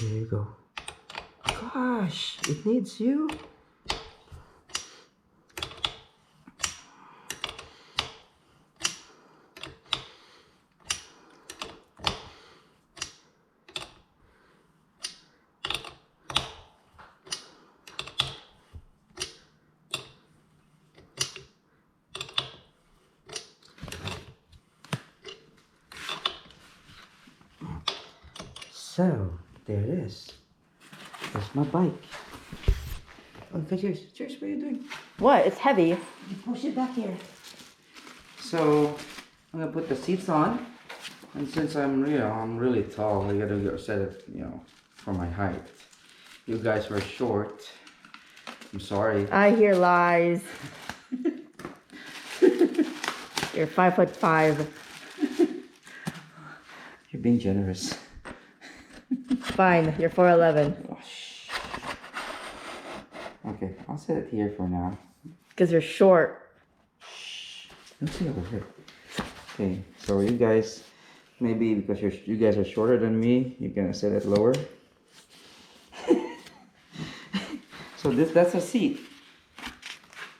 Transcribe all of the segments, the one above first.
Here you go. Gosh, it needs you. So, there it is. That's my bike. Oh, cheers. Cheers, what are you doing? What? It's heavy. You push it back here. So, I'm gonna put the seats on. And since I'm really tall, I gotta get set it, for my height. You guys were short. I'm sorry. I hear lies. You're 5'5". You're being generous. Fine, you're 4'11". Oh, shh. Okay, I'll set it here for now. Because you're short. Shh. Don't say over here. Okay, so you guys, maybe because you guys are shorter than me, you're gonna set it lower. So that's a seat.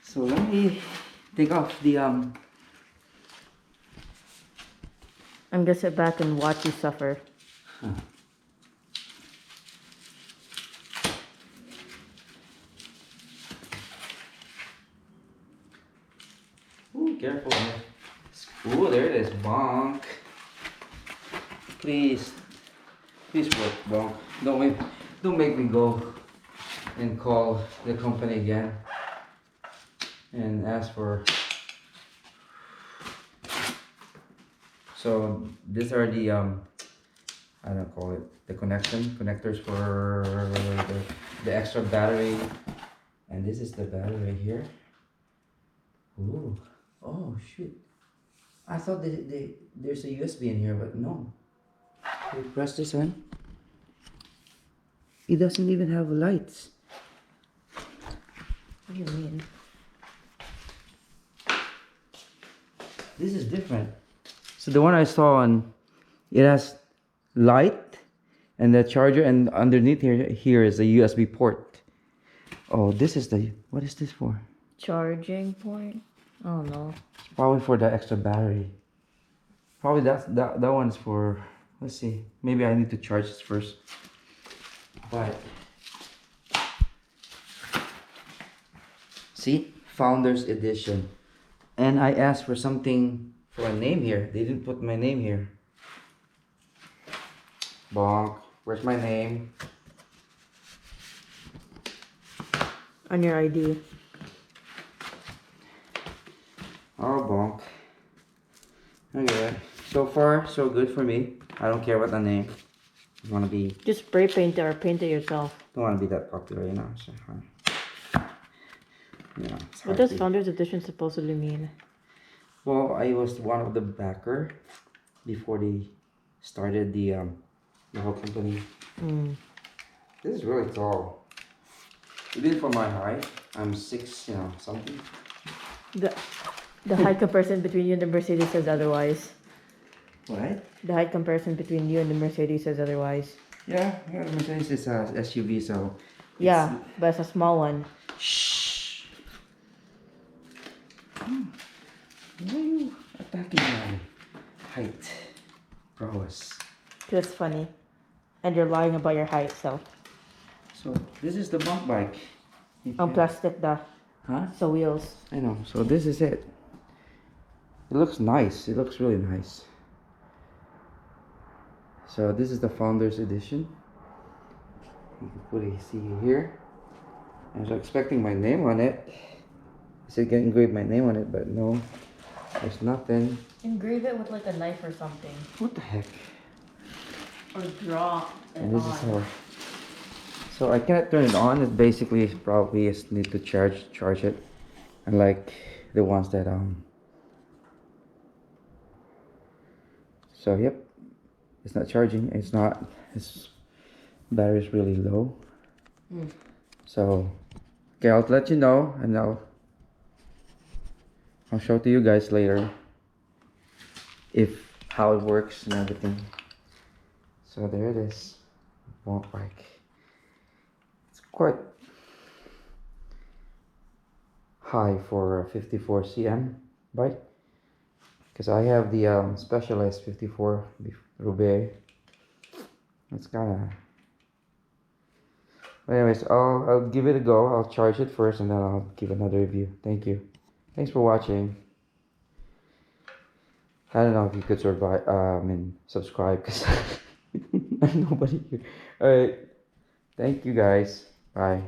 So let me take off the I'm gonna sit back and watch you suffer. Huh. Ooh, careful. Ooh, there it is, Bonc. Please work, Bonc. Don't make me go and call the company again and ask for. So these are the I don't call it the connectors for the extra battery, and this is the battery here. Ooh, oh shoot! I thought there's a USB in here, but no. You press this one. It doesn't even have lights. What do you mean? This is different. So the one I saw on, it has light and the charger, and underneath here is a USB port. Oh, this is what is this for? Charging point? I don't know. It's probably for the extra battery. Probably that one's for, let's see, maybe I need to charge this first. But see, Founders Edition. And I asked for something for a name here. They didn't put my name here. Bonc, where's my name? On your ID. Oh, Bonc. Okay, so far so good for me. I don't care about the name. I wanna be. Just spray paint it or paint it yourself. Don't wanna be that popular, So, What does Founders Edition supposedly mean? Well, I was one of the backer before they started the whole company. Mm. This is really tall. Even for my height, I'm 6, something. The height comparison between you and the Mercedes says otherwise. What? The height comparison between you and the Mercedes says otherwise. Yeah, the Mercedes is a SUV, so. Yeah, but it's a small one. Shh. Why are you attacking my height, prowess? That's funny. And you're lying about your height, so. So this is the Bonc bike. On plastic da. Huh? So wheels. I know. So this is it. It looks nice. It looks really nice. So this is the Founders Edition. You can put it, see here. I was expecting my name on it. I said get engrave my name on it, but no, there's nothing. Engrave it with like a knife or something. What the heck? Or draw it And this is how. So I cannot turn it on. It basically probably just need to charge it, unlike the ones that So yep, it's not charging. It's not. Its battery is really low. Mm. So okay, I'll let you know, and I'll show to you guys later how it works and everything. So there it is. Bonc bike. It's quite high for a 54 cm bike, because I have the Specialized 54 Roubaix. It's kind of. Anyways, I'll give it a go. I'll charge it first, and then I'll give another review. Thank you. Thanks for watching. I don't know if you could survive. Subscribe, because nobody here. All right. Thank you guys. Bye.